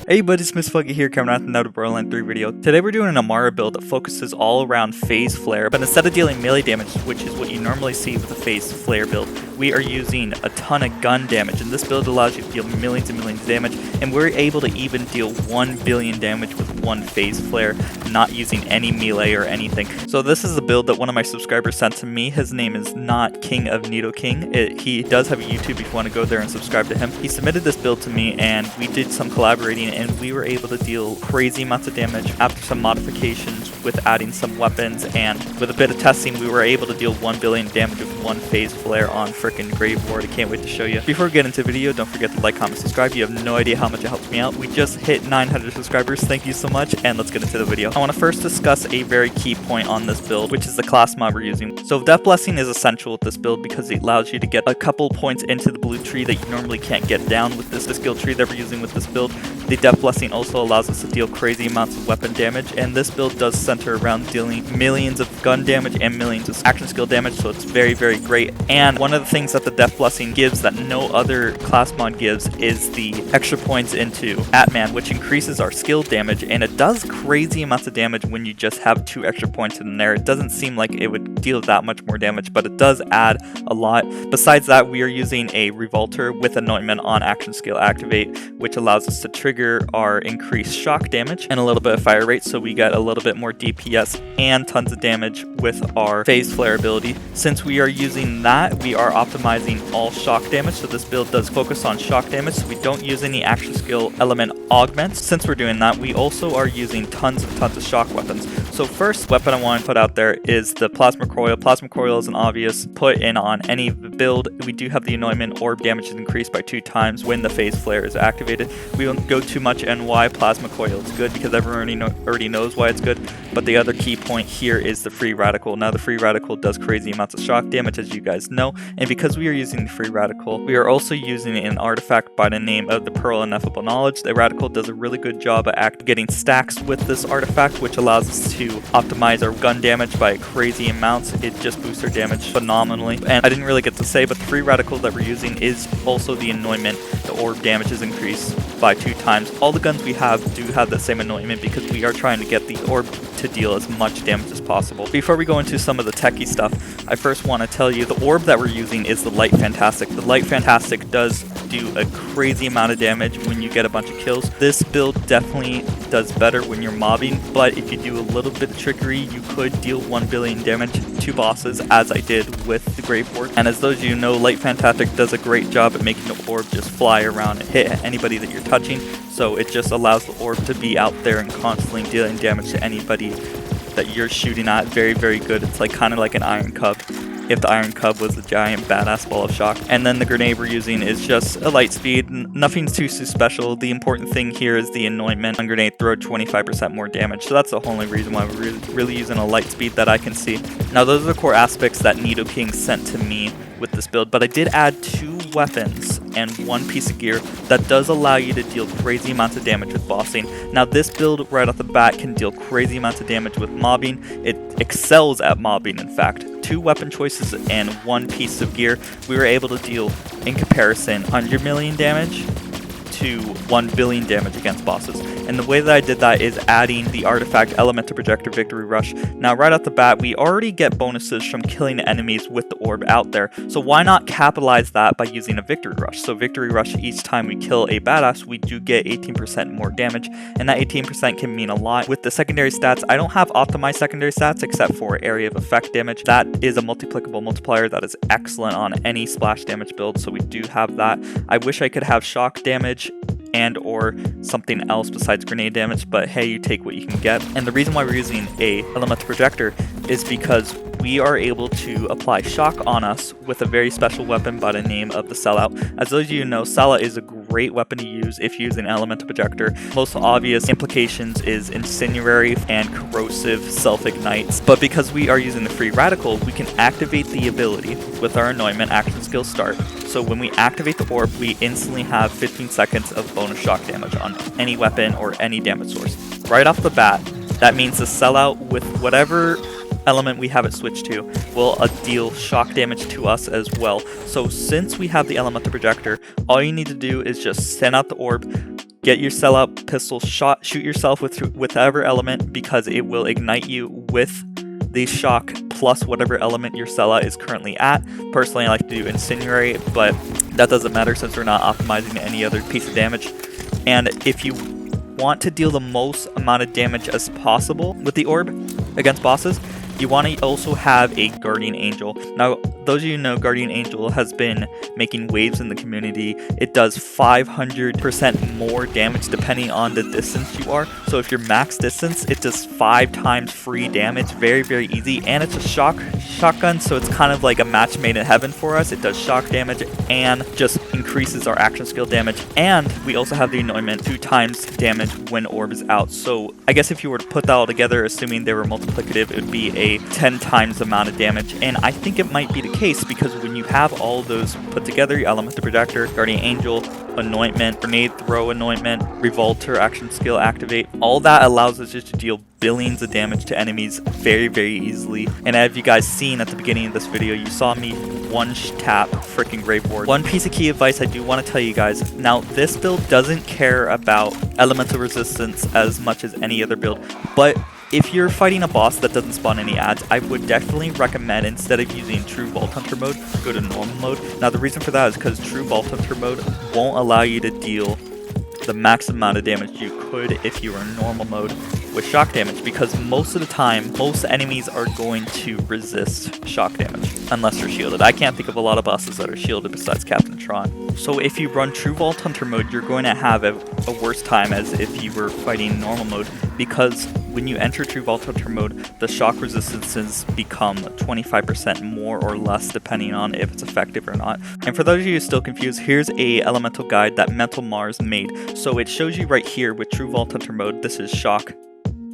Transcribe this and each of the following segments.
Hey buddies, Pugly here, coming out with another Borderlands 3 video. Today we're doing an Amara build that focuses all around phase flare, but instead of dealing melee damage, which is what you normally see with a phase flare build, we are using a ton of gun damage, and this build allows you to deal millions and millions of damage, and we're able to even deal 1 billion damage with one phase flare, not using any melee or anything. So this is a build that one of my subscribers sent to me. His name is not King of Nido King. He does have a YouTube if you want to go there and subscribe to him. He submitted this build to me, and we did some collaborating, and we were able to deal crazy amounts of damage after some modifications with adding some weapons, and with a bit of testing we were able to deal 1 billion damage with one phase flare on frickin' Grave Ward. I can't wait to show you. Before we get into the video, don't forget to like, comment, subscribe. You have no idea how much it helps me out. We just hit 900 subscribers. Thank you so much, and let's get into the video. I want to first discuss a very key point on this build, which is the class mod we're using. So Death Blessing is essential with this build because it allows you to get a couple points into the blue tree that you normally can't get down with this skill tree that we're using with this build. The Death Blessing also allows us to deal crazy amounts of weapon damage, and this build does center around dealing millions of gun damage and millions of action skill damage, so it's very, very great. And one of the things that the Death Blessing gives that no other class mod gives is the extra points into Atman, which increases our skill damage, and it does crazy amounts of damage when you just have 2 extra points in there. It doesn't seem like it would deal that much more damage, but it does add a lot. Besides that, we are using a Revolter with anointment on action skill activate, which allows us to trigger our increased shock damage and a little bit of fire rate, so we get a little bit more DPS and tons of damage with our phase flare ability. Since we are using that, we are optimizing all shock damage, so this build does focus on shock damage, so we don't use any action skill element augments. Since we're doing that, we also are using tons of shock weapons. So first weapon I want to put out there is the Plasma Coil. Plasma Coil is an obvious put in on any build. We do have the anointment. Orb damage is increased by 2 times when the phase flare is activated. We won't go too much on why Plasma Coil is good because everyone already knows why it's good, but the other key point here is the Free Radical. Now the Free Radical does crazy amounts of shock damage, as you guys know, and because we are using the Free Radical, we are also using an artifact by the name of the Pearl of Ineffable Knowledge. The Radical does a really good job at getting stacks with this artifact, which allows us to optimize our gun damage by crazy amounts. It just boosts our damage phenomenally. And I didn't really get to say, but the Free Radical that we're using is also the anointment. The orb damage is increased by 2 times. All the guns we have do have the same anointment because we are trying to get the orb to deal as much damage as possible. Before we go into some of the techie stuff, I first want to tell you the orb that we're using is the Light Fantastic. The Light Fantastic does do a crazy amount of damage when you get a bunch of kills. This build definitely does better when you're mobbing, but if you do a little bit of trickery, you could deal 1 billion damage to bosses, as I did with the Grave Ward. And as those of you know, Light Fantastic does a great job at making the orb just fly around and hit anybody that you're touching, so it just allows the orb to be out there and constantly dealing damage to anybody that you're shooting at. Very, very good. It's like kind of like an Iron Cub if the Iron Cub was a giant badass ball of shock. And then the grenade we're using is just a light speed. Nothing too special. The important thing here is the anointment on grenade throw 25% more damage. So that's the only reason why we're really using a light speed that I can see. Now those are the core aspects that Nido King sent to me with this build, but I did add 2 weapons and 1 piece of gear that does allow you to deal crazy amounts of damage with bossing. Now this build right off the bat can deal crazy amounts of damage with mobbing. It excels at mobbing, in fact. 2 weapon choices and 1 piece of gear, we were able to deal, in comparison, 100 million damage to 1 billion damage against bosses. And the way that I did that is adding the artifact Elemental Projector Victory Rush. Now right off the bat, we already get bonuses from killing enemies with the orb out there, so why not capitalize that by using a Victory Rush? So Victory Rush, each time we kill a badass, we do get 18% more damage, and that 18% can mean a lot. With the secondary stats, I don't have optimized secondary stats except for area of effect damage. That is a multiplicable multiplier that is excellent on any splash damage build, so we do have that. I wish I could have shock damage and or something else besides grenade damage, but hey, you take what you can get. And the reason why we're using a elemental projector is because we are able to apply shock on us with a very special weapon by the name of the Sellout. As those of you know, Sellout is a great weapon to use if you use an elemental projector. Most obvious implications is incendiary and corrosive self-ignites, but because we are using the Free Radical, we can activate the ability with our anointment action skill start. So when we activate the orb, we instantly have 15 seconds of bonus shock damage on any weapon or any damage source. Right off the bat, that means the Sellout with whatever element we have it switched to will deal shock damage to us as well. So since we have the elemental projector, all you need to do is just send out the orb, get your sellout pistol shot, shoot yourself with whatever element, because it will ignite you with the shock plus whatever element your sellout is currently at. Personally, I like to do incendiary, but that doesn't matter since we're not optimizing any other piece of damage. And if you want to deal the most amount of damage as possible with the orb against bosses, you want to also have a Guardian Angel. Now, those of you who know, Guardian Angel has been making waves in the community. It does 500% more damage depending on the distance you are. So if you're max distance, it does 5 times free damage. Very, very easy. And it's a shotgun, so it's kind of like a match made in heaven for us. It does shock damage and just increases our action skill damage. And we also have the anointment, 2 times damage when orb is out. So I guess if you were to put that all together, assuming they were multiplicative, it would be a 10 times the amount of damage. And I think it might be the case, because when you have all those put together, your elemental projector, Guardian Angel, anointment, grenade throw anointment, revolter action skill activate, all that allows us just to deal billions of damage to enemies very, very easily. And as you guys seen at the beginning of this video, you saw me one tap freaking Grave Ward. One piece of key advice I do want to tell you guys, now this build doesn't care about elemental resistance as much as any other build, but if you're fighting a boss that doesn't spawn any adds, I would definitely recommend, instead of using True Vault Hunter mode, go to normal mode. Now the reason for that is because True Vault Hunter mode won't allow you to deal the max amount of damage you could if you were in normal mode with shock damage, because most of the time, most enemies are going to resist shock damage unless they're shielded. I can't think of a lot of bosses that are shielded besides Captain Tron. So if you run True Vault Hunter mode, you're going to have a worse time as if you were fighting normal mode, because when you enter True Vault Hunter mode, the shock resistances become 25% more or less depending on if it's effective or not. And for those of you still confused, here's a elemental guide that Mental Mars made. So it shows you right here with True Vault Hunter mode, this is shock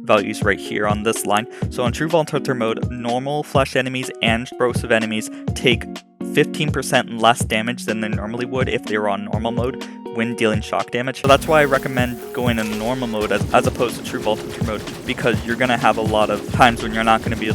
values right here on this line. So on True Vault Hunter mode, normal flesh enemies and explosive enemies take 15% less damage than they normally would if they were on normal mode when dealing shock damage. So that's why I recommend going in normal mode as opposed to True Vault Hunter mode, because you're going to have a lot of times when you're not going to be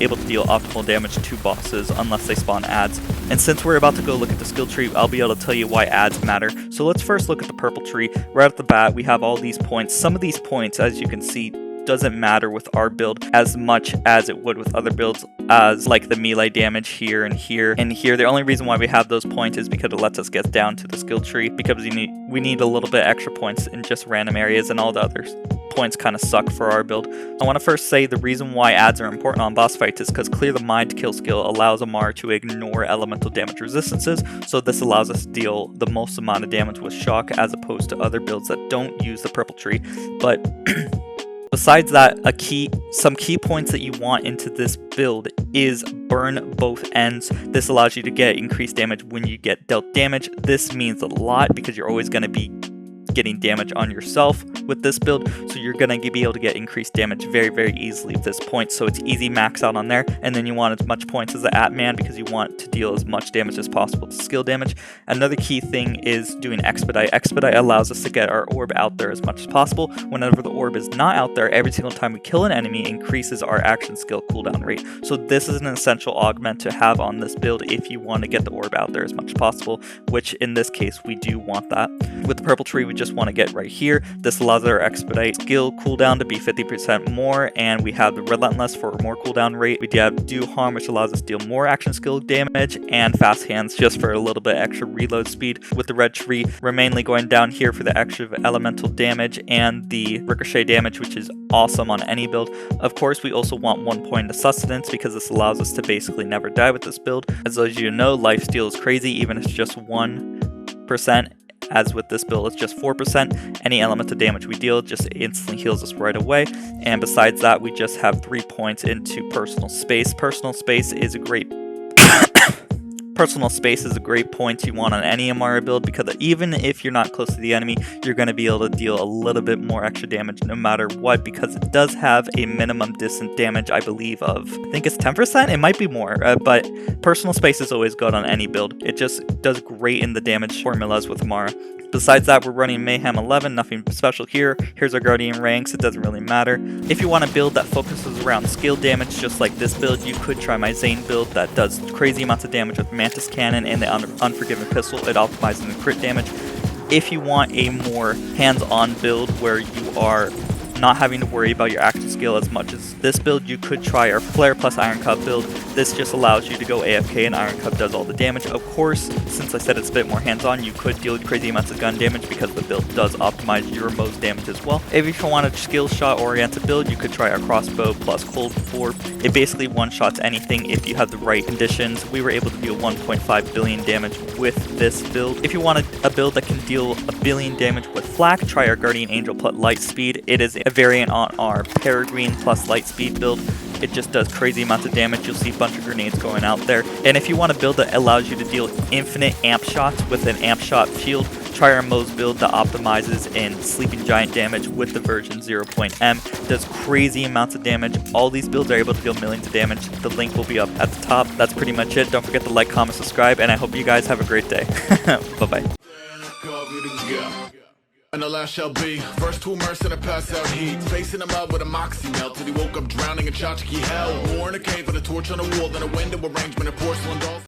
able to deal optimal damage to bosses unless they spawn adds. And since we're about to go look at the skill tree, I'll be able to tell you why adds matter. So let's first look at the purple tree. Right off the bat, we have all these points. Some of these points, as you can see, doesn't matter with our build as much as it would with other builds, as like the melee damage here and here and here. The only reason why we have those points is because it lets us get down to the skill tree, because we need a little bit extra points in just random areas, and all the other points kind of suck for our build. I want to first say the reason why adds are important on boss fights is because Clear the Mind kill skill allows Amara to ignore elemental damage resistances, so this allows us to deal the most amount of damage with shock as opposed to other builds that don't use the purple tree. But besides that, some key points that you want into this build is burn both ends. This allows you to get increased damage when you get dealt damage. This means a lot because you're always going to be getting damage on yourself with this build, so you're going to be able to get increased damage very, very easily at this point. So it's easy max out on there, and then you want as much points as the Atman because you want to deal as much damage as possible to skill damage. Another key thing is doing expedite. Expedite allows us to get our orb out there as much as possible. Whenever the orb is not out there, every single time we kill an enemy increases our action skill cooldown rate. So this is an essential augment to have on this build if you want to get the orb out there as much as possible, which in this case we do want that. With the purple tree, we just want to get right here. This allows our expedite skill cooldown to be 50% more, and we have the relentless for more cooldown rate. We do have do harm, which allows us to deal more action skill damage, and fast hands just for a little bit extra reload speed. With the red tree, we're mainly going down here for the extra elemental damage and the ricochet damage, which is awesome on any build. Of course, we also want 1 point of sustenance because this allows us to basically never die with this build. As those of you know, lifesteal is crazy, even if it's just 1%. As with this build, it's just 4%. Any elemental damage we deal just instantly heals us right away. And besides that, we just have 3 points into personal space. Personal space is a great point you want on any Amara build, because even if you're not close to the enemy, you're going to be able to deal a little bit more extra damage no matter what, because it does have a minimum distant damage, I believe, of, I think it's 10%? It might be more, but personal space is always good on any build. It just does great in the damage formulas with Amara. Besides that, we're running Mayhem 11, nothing special here. Here's our Guardian ranks, it doesn't really matter. If you want a build that focuses around skill damage, just like this build, you could try my Zane build that does crazy amounts of damage with Mantis Cannon and the Unforgiven Pistol. It optimizes the crit damage. If you want a more hands-on build where you are not having to worry about your active skill as much as this build, you could try our Flare plus Iron Cup build. This just allows you to go AFK and Iron Cup does all the damage. Of course, since I said it's a bit more hands-on, you could deal crazy amounts of gun damage because the build does optimize your most damage as well. If you want a skill shot oriented build, you could try our Crossbow plus Cold War. It basically one-shots anything if you have the right conditions. We were able to deal 1.5 billion damage with this build. If you want a build that can deal 1 billion damage with Flak, try our Guardian Angel plus Lightspeed. It is a variant on our Peregrine plus Lightspeed build. It just does crazy amounts of damage. You'll see a bunch of grenades going out there. And if you want a build that allows you to deal infinite amp shots with an amp shot shield, try our Moe's build that optimizes in Sleeping Giant damage with the version 0.m. Does crazy amounts of damage. All these builds are able to deal millions of damage. The link will be up at the top. That's pretty much it. Don't forget to like, comment, subscribe, and I hope you guys have a great day. Bye-bye. And the last shall be first to immerse in a pass out heat, facing him out with a moxie melt till he woke up drowning in tchotchke hell. War in a cave with a torch on a wall, then a window arrangement of porcelain dolls.